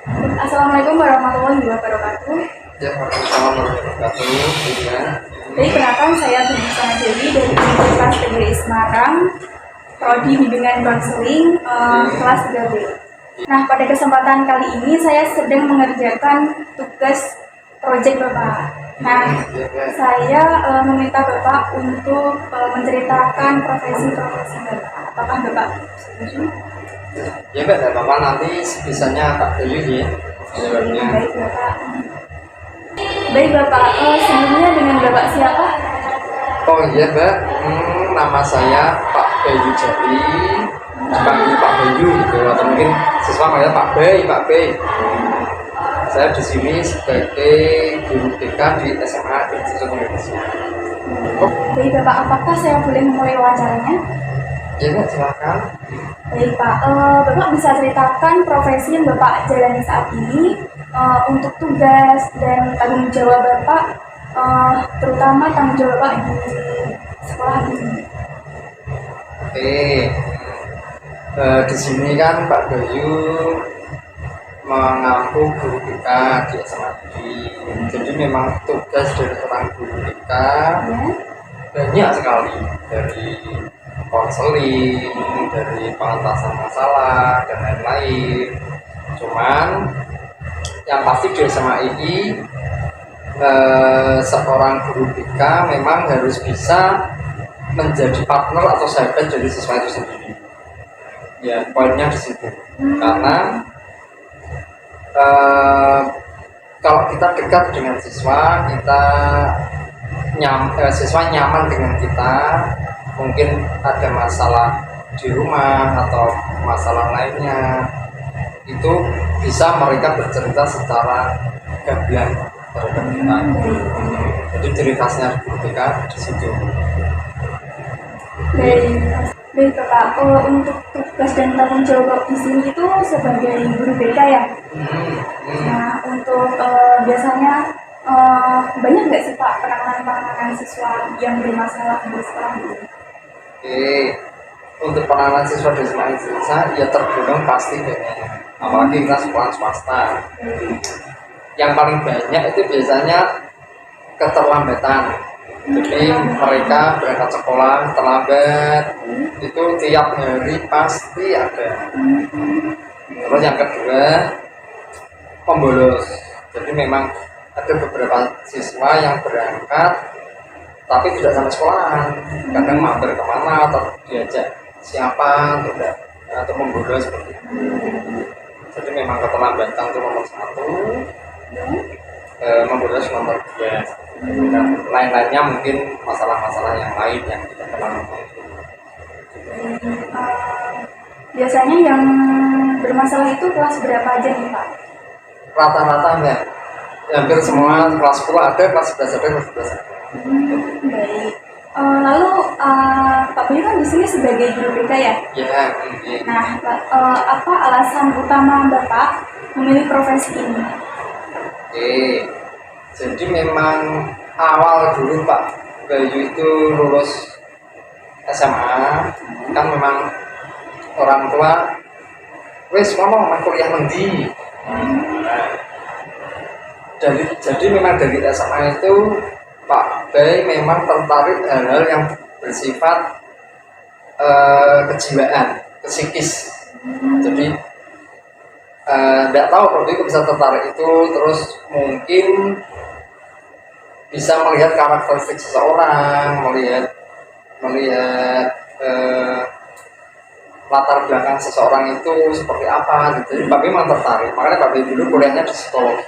Assalamualaikum warahmatullahi wabarakatuh. Ya, Waalaikumsalam warahmatullahi wabarakatuh. Ya. Jadi perkenalkan saya Sugisana Dewi dari Universitas PGRI Semarang, Prodi Bimbingan Konseling kelas 3B. Nah, pada kesempatan kali ini saya sedang mengerjakan tugas proyek Bapak. Nah, saya meminta Bapak untuk menceritakan profesi-profesi Bapak. Apakah Bapak setuju? Ya, Mbak, tidak apa-apa, nanti sebisanya Pak Dewi ya. Jawabnya. Baik Bapak. Baik Bapak, sebelumnya dengan Bapak siapa? Oh iya, Mbak, nama saya Pak Bayu Jari, dipanggil Pak Bayu gitu, atau mungkin siswa manggil Pak Bay, Pak Bay. Saya di sini sebagai guru TK di SMA Institut Indonesia. Baik Bapak, apakah saya boleh memulai wawancaranya? Ya, Mbak, silakan. Baik Pak, Bapak bisa ceritakan profesi yang Bapak jalani saat ini untuk tugas dan tanggung jawab Bapak, terutama tanggung jawab Bapak di sekolah ini. Oke, di sini kan Pak Bayu mengaku guru TK di SMA Negeri. Jadi memang tugas dari seorang guru TK banyak sekali, dari konseling, dari pengentasan masalah dan lain-lain. Cuman yang pasti di SMA ini seorang guru TK memang harus bisa menjadi partner atau sahabat dari siswa itu sendiri. Ya, poinnya di situ. Karena kalau kita dekat dengan siswa, siswa nyaman dengan kita, mungkin ada masalah di rumah atau masalah lainnya, itu bisa mereka bercerita secara gamblang terhadap kita. Jadi ciri khasnya ketika di situ. Baik Bapak, untuk tugas dan tanggung jawab di sini itu sebagai guru BK ya. Nah, untuk biasanya banyak nggak sih Pak penanganan siswa yang bermasalah di sekolah ini? Oke, untuk penanganan siswa di sekolah Indonesia ya tergolong pasti banyak, apalagi kita sekolah swasta. Yang paling banyak itu biasanya keterlambatan. Jadi mereka berangkat sekolah terlambat, itu tiap hari pasti ada. Terus yang kedua, pembolos. Jadi memang ada beberapa siswa yang berangkat tapi tidak sampai sekolahan, kadang mampir kemana atau diajak siapa atau membolos seperti itu. Jadi memang keterlambatan itu nomor satu, membolos nomor dua, dan lain-lainnya mungkin masalah-masalah yang lain yang tidak terlalu. Biasanya yang bermasalah itu kelas berapa aja nih Pak? Rata-rata ya, hampir semua kelas 10 ada, kelas 11 ada, kelas 12 ada. Baik. Lalu Pak Bayu kan di sini sebagai guru BK ya? Ya, Nah, apa alasan utama Bapak memilih profesi ini? oke. Jadi memang awal dulu Pak Bayu itu lulus SMA, kan memang orang tua wes ngomong kuliah nanti. Nah, jadi memang dari SMA itu Pak Bay memang tertarik hal-hal yang bersifat kejiwaan, psikis. Jadi tidak tahu waktu itu bisa tertarik itu, terus mungkin bisa melihat karakteristik seseorang, melihat latar belakang seseorang itu seperti apa gitu. Jadi Pak Bay memang tertarik, makanya Pak Bay dulu kuliahnya di psikologi.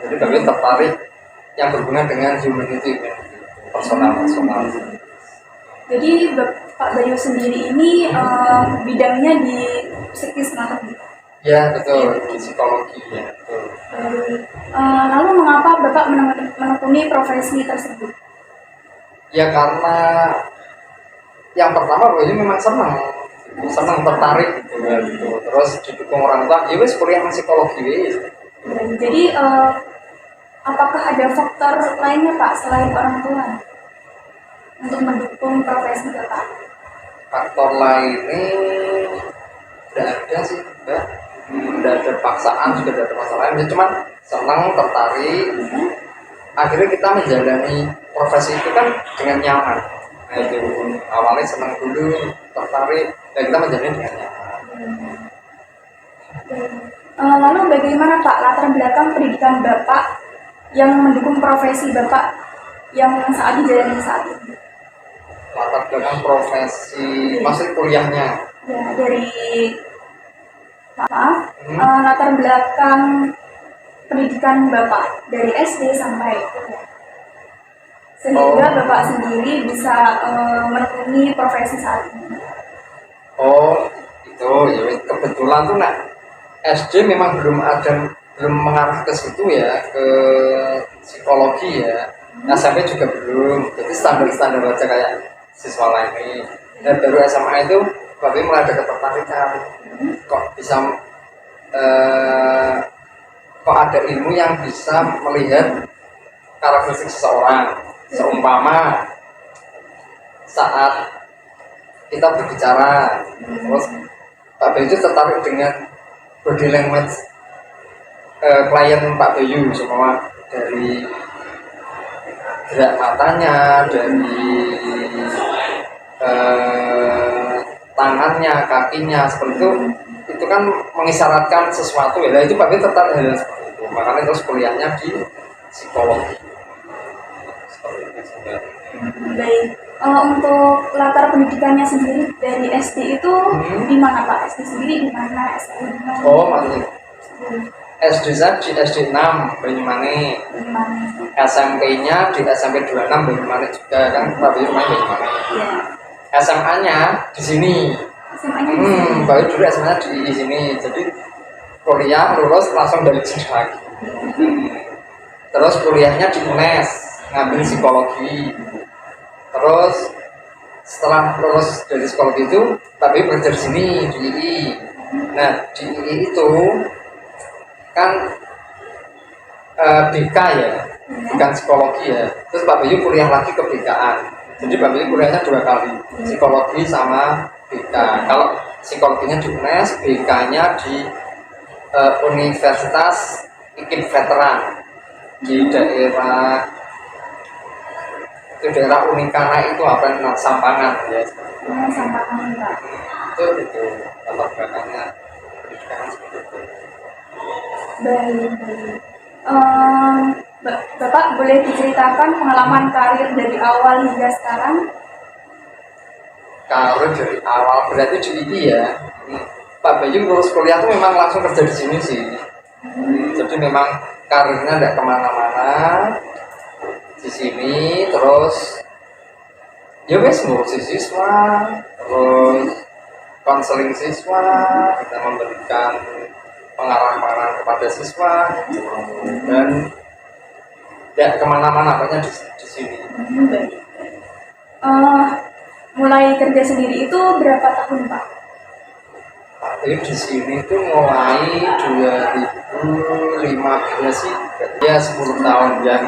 Jadi Pak Bay tertarik yang berhubungan dengan humanity, personal. Jadi Pak Bayu sendiri ini bidangnya di psikis atau Ya betul, di psikologi ya betul. Lalu mengapa Bapak menekuni profesi tersebut? Ya karena yang pertama Bayu memang senang tertarik gitu ya gitu. Terus didukung orang tua, ya wes kuliah psikologi wes. Jadi apakah ada faktor lainnya Pak selain orang tua untuk mendukung profesi Bapak? Faktor lainnya tidak ada sih Mbak. Tidak ada paksaan, juga tidak ada masalah lain, cuma senang, tertarik. Akhirnya kita menjalani profesi itu kan dengan nyaman. Nah itu awalnya senang dulu, tertarik, dan kita menjalani dengan nyaman. Lalu bagaimana Pak latar belakang pendidikan Bapak yang mendukung profesi Bapak yang saat dijalani saat ini? Latar belakang profesi, maksud kuliahnya? Ya, latar belakang pendidikan Bapak dari SD sampai kuliah. Sehingga Bapak sendiri bisa menekuni profesi saat ini. Oh, itu ya kebetulan tuh SD memang belum mengarah ke situ ya, ke psikologi ya. SMP juga belum, jadi standar aja kayak siswa lain. Dan baru SMA itu berarti mulai ada ketertarikan. Kok bisa kok ada ilmu yang bisa melihat karakteristik seseorang. Seumpama saat kita berbicara, terus Pak Bayu tertarik dengan body language klien Pak Bayu, semua dari gerak matanya, dari tangannya, kakinya, seperti itu kan mengisyaratkan sesuatu ya. Itu Pak Bayu tertarik hal seperti itu, makanya terus kuliahnya di psikologi. Baik, untuk latar pendidikannya sendiri dari SD itu di mana Pak? SD sendiri di mana? SD di mana? Oh, maksudnya SD saya di SD 6 Banyumanik. SMP-nya di SMP 26 Banyumanik juga kan, Pak Bayu main Banyumanik. Ya. SMA-nya di sini. SMA-nya di sini. Bayu dulu SMA-nya di sini. Jadi kuliah lulus langsung dari sini lagi. Terus kuliahnya di UNES, ngambil psikologi. Terus setelah lulus dari psikologi itu, Pak Bayu bekerja di sini di II. Nah, di II itu kan BK ya, bukan psikologi ya. Terus Pak Bayu kuliah lagi ke BK-an. Jadi Pak Bayu kuliahnya 2 kali, psikologi sama BK. Kalau psikologinya di UNES, BK-nya di Universitas IKIP Veteran di daerah Unikana itu apa namanya, Sampangan ya. Sampangan Pak. Itu latar belakangnya pendidikan seperti itu. Baik. Bapak boleh diceritakan pengalaman karir dari awal hingga sekarang? Karir dari awal berarti di IT ya. Pak Bayu lulus kuliah tuh memang langsung kerja di sini sih. Jadi memang karirnya tidak kemana-mana, di sini terus ya wes ngurusi siswa, terus konseling siswa, kita memberikan pengarah-pengarah kepada siswa dan ya kemana-mana pokoknya di sini. Baik. Mulai kerja sendiri itu berapa tahun Pak? Jadi di sini itu mulai 2015 sih, ya 10 tahun yang.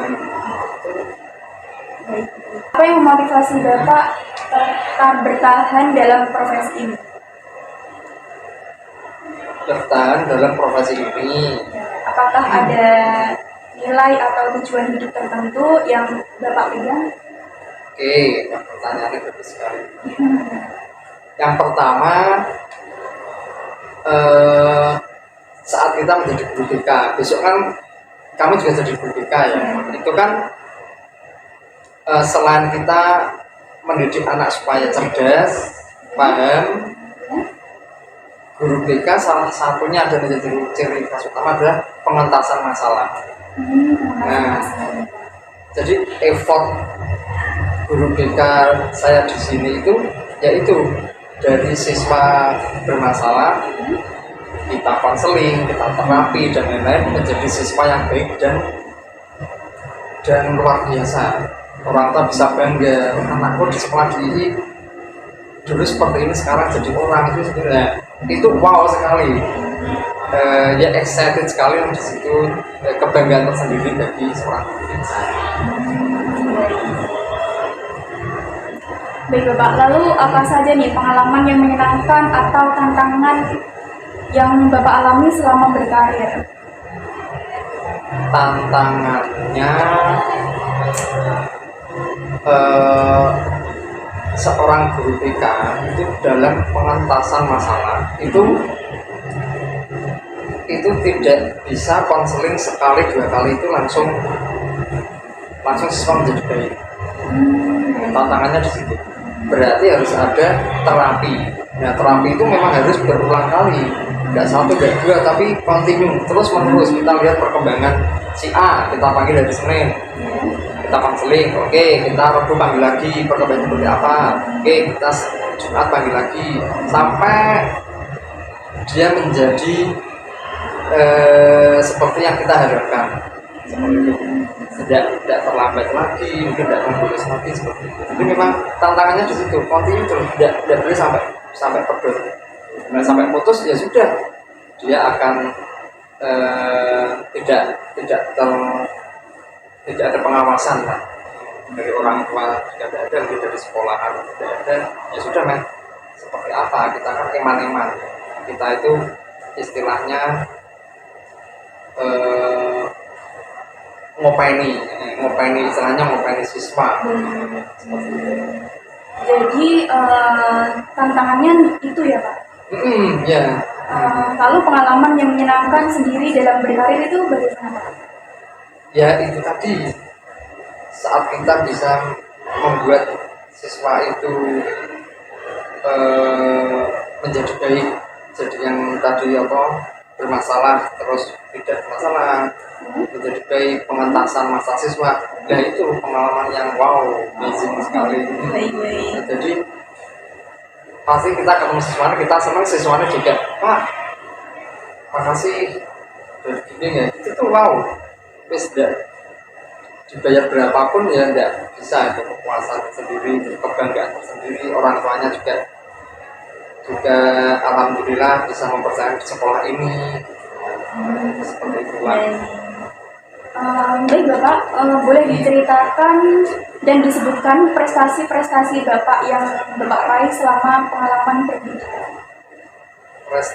Baik. Apa yang memotivasi Bapak tetap bertahan dalam profesi ini? Bertahan dalam profesi ini. Apakah ada nilai atau tujuan hidup tertentu yang Bapak pegang? Oke, pertanyaannya bagus sekali. Yang pertama, saat kita menjadi guru BK, besok kan kamu juga jadi guru BK ya. Itu kan selain kita mendidik anak supaya cerdas, paham, guru BK salah satunya ada menjadi ciri khas utama adalah pengentasan masalah. Nah, jadi effort guru BK saya di sini itu yaitu dari siswa bermasalah kita konseling, kita terapi dan lain-lain menjadi siswa yang baik dan luar biasa. Orang tua bisa bangga, anakku di sekolah di dulu seperti ini, sekarang jadi orang itu sebenarnya itu wow sekali. Ya excited sekali di situ, kebanggaan tersendiri bagi seorang guru saya. Baik Bapak, lalu apa saja nih pengalaman yang menyenangkan atau tantangan yang Bapak alami selama berkarir? Tantangannya eh, seorang guru TK itu dalam pengentasan masalah itu tidak bisa konseling sekali dua kali itu langsung siswa menjadi baik. Tantangannya di situ. Berarti harus ada terapi. Nah, terapi itu memang harus berulang kali, nggak satu, nggak dua, tapi kontinu, terus menerus. Kita lihat perkembangan si A, kita panggil dari Senin, kita konseling, oke, kita Rabu panggil lagi, perkembangan seperti apa, oke, kita Jumat panggil lagi, sampai dia menjadi seperti yang kita harapkan, seperti itu. Tidak terlambat lagi, mungkin tidak membolos lagi seperti itu. Jadi memang tantangannya di situ, kontinu terus, tidak boleh sampai pedot. Nah, sampai putus ya sudah, dia akan tidak ada pengawasan lah dari orang tua, tidak ada dari sekolahan, tidak ada, ya sudah men, seperti apa, kita kan eman-eman, kita itu istilahnya ngopeni istilahnya ngopeni siswa. Jadi tantangannya itu ya Pak? Ya. Lalu pengalaman yang menyenangkan sendiri dalam berkarir itu bagaimana Pak? Ya itu tadi, saat kita bisa membuat siswa itu menjadi baik, jadi yang tadi bermasalah terus tidak bermasalah, menjadi baik, pengentasan masalah siswa. Nah itu pengalaman yang wow, amazing sekali. Nah, jadi pasti kita ketemu siswanya, kita senang, siswanya juga, Pak, makasih dari gini ya, itu tuh wow. Terus dibayar berapapun ya tidak bisa, itu kepuasan sendiri, kebanggaan tersendiri. Orang tuanya juga alhamdulillah bisa mempercayai di sekolah ini. Seperti itulah. Baik Bapak, boleh diceritakan dan disebutkan prestasi-prestasi Bapak yang Bapak raih selama pengalaman pendidikan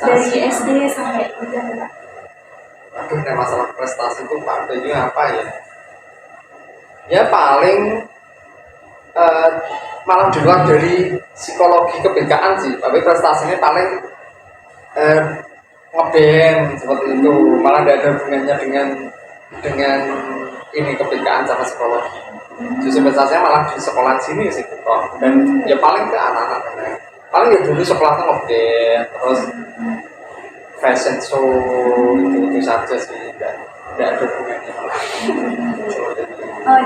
dari SD sampai kuliah. Aduh, masalah prestasi itu Pak Bayu apa ya? Ya paling malah di luar dari psikologi kebekaan sih, tapi prestasinya paling ngeband seperti itu, malah tidak ada hubungannya dengan ini kebekaan sama psikologi. Justru prestasinya malah di sekolah sini sih kok. Dan ya paling ke anak-anak, paling ya dulu sekolah tuh ngeband, terus fashion show itu saja sih, tidak ada hubungannya.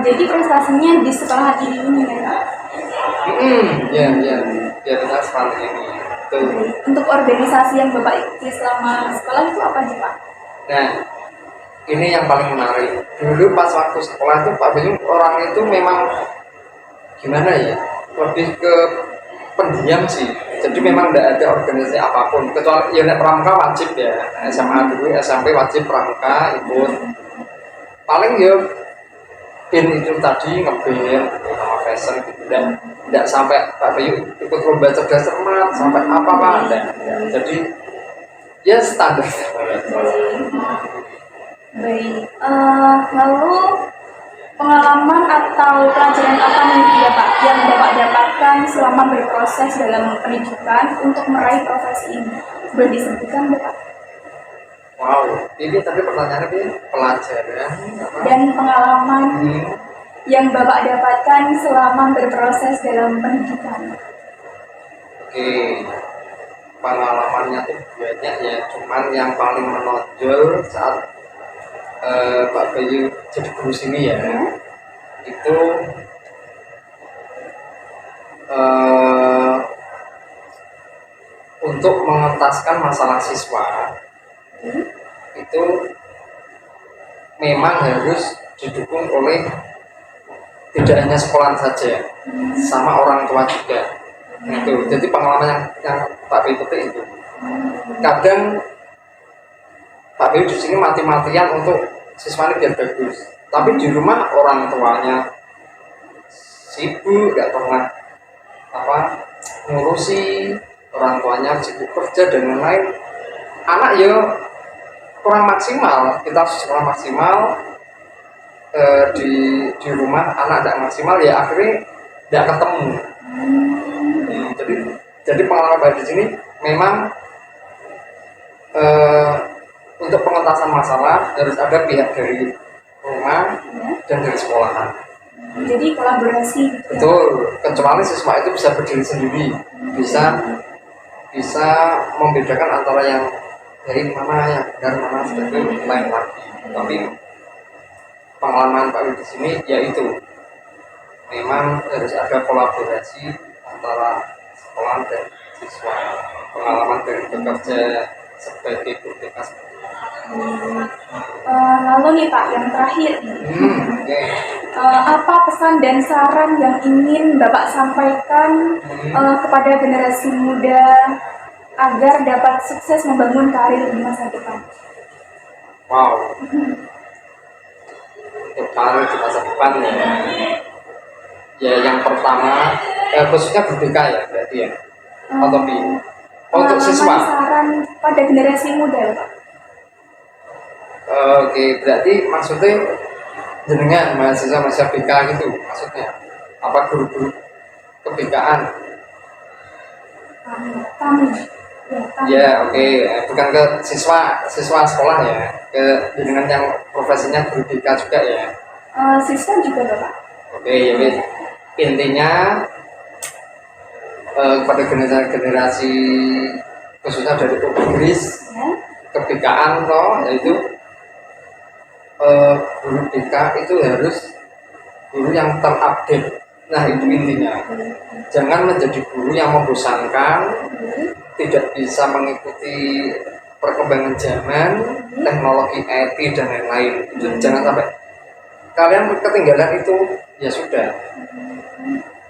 Jadi prestasinya di sekolah ini ya? Ya benar sekali ini. Untuk organisasi yang Bapak ikuti selama sekolah itu apa sih Pak? Nah, ini yang paling menarik. Dulu pas waktu sekolah itu Pak Bayu orang itu memang gimana ya? Lebih ke pendiam sih. Jadi memang tidak ada organisasi apapun, kecuali ya pramuka wajib ya. SMA dulu, SMP wajib pramuka ikut. Paling ya pin itu tadi ngeband sama fashion gitu, tidak sampai Pak Bayu ikut lomba cerdas cermat sampai apa Pak, jadi ya standar. Baik, lalu pengalaman atau pelajaran apa nih ya Pak yang Bapak dapatkan selama berproses dalam pendidikan untuk meraih profesi ini? Boleh disebutkan Bapak? Wow, ini tadi pertanyaannya ini pelajaran dan pengalaman yang Bapak dapatkan selama berproses dalam pendidikan. Oke, pengalamannya tuh banyak ya, cuman yang paling menonjol saat Pak Bayu jadi guru sini ya, itu untuk mengentaskan masalah siswa. Itu memang harus didukung oleh tidak hanya sekolah saja, sama orang tua juga. Itu jadi pengalaman yang Pak Bayu petik itu. Kadang Pak Bayu di sini mati-matian untuk siswanya biar bagus, tapi di rumah orang tuanya sibuk, nggak pernah ngurusi, orang tuanya sibuk kerja dan lain-lain. anak ya kurang maksimal, kita harus kurang maksimal di rumah anak tidak maksimal ya akhirnya tidak ketemu. Jadi pengalaman baik di sini memang untuk pengentasan masalah harus ada pihak dari rumah dan dari sekolahan. Jadi kolaborasi gitu. Betul, kecuali siswa itu bisa berdiri sendiri, bisa membedakan antara yang dari mana yang benar mana seperti lain lagi. Tapi pengalaman Pak Wi di sini yaitu memang harus ada kolaborasi antara sekolah dan siswa. Pengalaman dari bekerja sebagai guru TK. Lalu nih Pak, yang terakhir nih. Okay. Apa pesan dan saran yang ingin Bapak sampaikan kepada generasi muda agar dapat sukses membangun karir di masa depan? Wow. Untuk karir di masa depan ya yang pertama khususnya berbeda ya berarti ya atau untuk siswa. Saran pada generasi muda ya Pak? Oke, berarti maksudnya jenengan mahasiswa BK gitu maksudnya apa guru-guru kebikaan? Kami. Ya, oke. Bukan ke siswa sekolah ya, ke jenengan yang profesinya guru BK juga ya. Siswa juga Bapak. Oke, ya wes. Intinya kepada generasi khususnya dari Inggris kebikaan toh yaitu guru BK itu harus guru yang terupdate. Nah itu intinya, jangan menjadi guru yang membosankan, tidak bisa mengikuti perkembangan zaman, teknologi IT dan lain-lain. Itu jangan sampai kalian ketinggalan itu, ya sudah,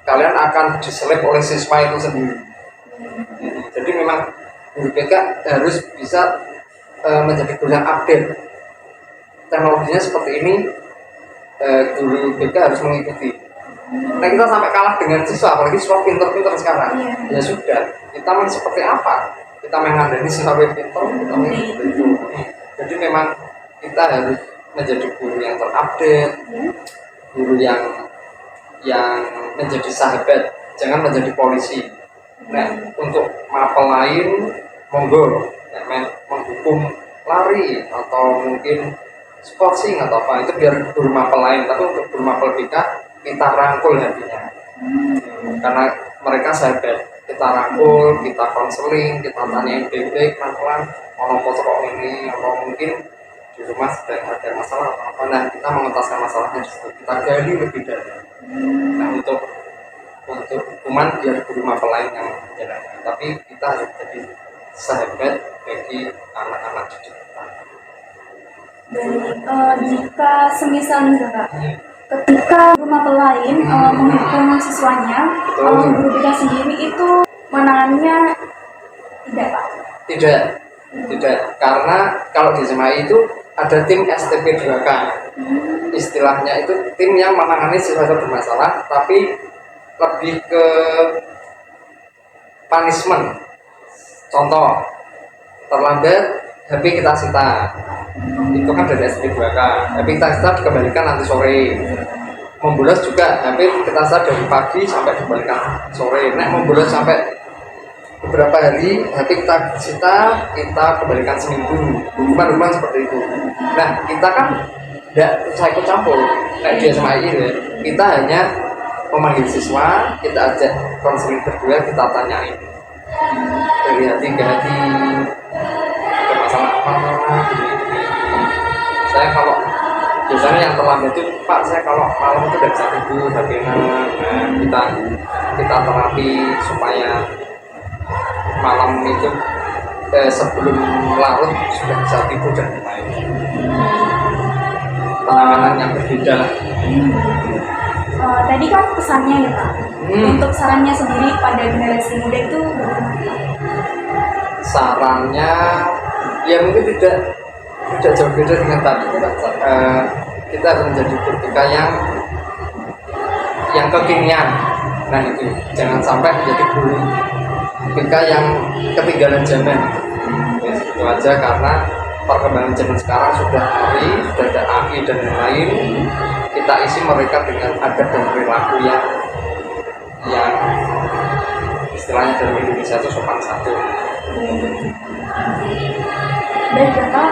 kalian akan diselip oleh siswa itu sendiri. Jadi memang guru BK harus bisa menjadi guru yang update. Teknologinya seperti ini, guru BK harus mengikuti. Nah kita sampai kalah dengan siswa, apalagi siswa pinter-pinter sekarang. Ya sudah, kita main seperti apa? Kita mengandalkan siswa pinter, kita main seperti itu. Jadi memang kita harus menjadi guru yang terupdate, guru yang menjadi sahabat, jangan menjadi polisi. Nah untuk mapel lain, monggo, menghukum lari atau mungkin sportsing atau apa itu biar guru mapel lain, tapi untuk guru mapel BK kita rangkul hatinya karena mereka sahabat, kita rangkul, kita konseling, kita tanyain baik-baik pelan-pelan orang kok ini atau mungkin di rumah sedang ada masalah atau apa, nah kita mengentaskan masalahnya disitu, kita gali lebih dalam. Nah untuk hukuman biar guru mapel lain yang menjalankan, tapi kita harus jadi sahabat bagi anak-anak didik kita. Dan jika semisal nih Bapak, ketika guru mapel lain menghukum siswanya, guru BK sendiri itu menangannya tidak Pak? Tidak, karena kalau di SMA itu ada tim STP 2K. Istilahnya itu tim yang menangani siswa bermasalah, tapi lebih ke punishment. Contoh, terlambat HP kita sita, itu kan dari STP 2K. HP kita sita dikembalikan nanti sore. Membolos juga HP kita sita dari pagi sampai dikembalikan sore. Nah membolos sampai beberapa hari, HP kita sita, kita kembalikan seminggu. Hukuman seperti itu. Nah kita kan tidak usah ikut campur. Nah di SMA ini kita hanya memanggil siswa, kita ajak konseling berdua, kita tanyain dari hati ke hati ada masalah apa gini. Saya kalau biasanya yang terlambat itu Pak, saya kalau malam itu tidak bisa tidur, nah kita terapi supaya malam itu sebelum larut sudah bisa tidur dan lain. Penanganan yang berbeda. Tadi kan pesannya ya Pak. Untuk sarannya sendiri pada generasi muda itu bagaimana? Sarannya ya mungkin tidak jauh beda dengan tadi. Kita harus menjadi guru yang kekinian. Nah itu jangan sampai menjadi guru BK yang ketinggalan zaman. Itu aja, karena perkembangan zaman sekarang sudah ngeri, sudah ada AI dan lain-lain. Kita isi mereka dengan adab dan perilaku yang istilahnya dalam Indonesia itu sopan santun. Baik Bapak,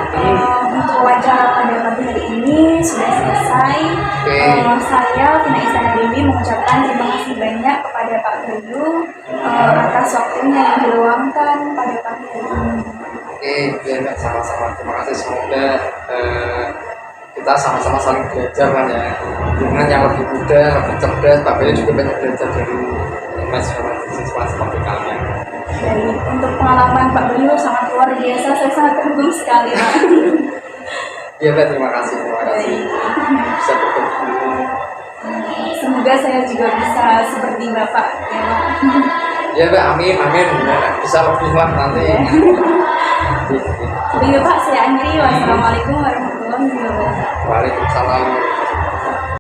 untuk wawancara pada pagi hari ini sudah selesai. Saya Tina Istana Dewi mengucapkan terima kasih banyak kepada Pak Bayu atas waktunya yang diluangkan pada pagi hari ini. Oke, ya, sama-sama. Terima kasih. Semoga kita sama-sama saling belajar kan ya. Dengan yang lebih muda, lebih cerdas, Pak Bayu juga banyak belajar dari mahasiswa seperti kalian. Dari untuk pengalaman Pak Bayu sangat luar biasa, saya sangat terhubung sekali Pak. Iya Pak, terima kasih. Bisa bertemu. Semoga saya juga bisa seperti Bapak ya Pak. Iya Pak, amin. Ya, bisa lebih lah nanti. Baik Pak, saya akhiri. Wassalamualaikum warahmatullahi wabarakatuh. Waalaikumsalam.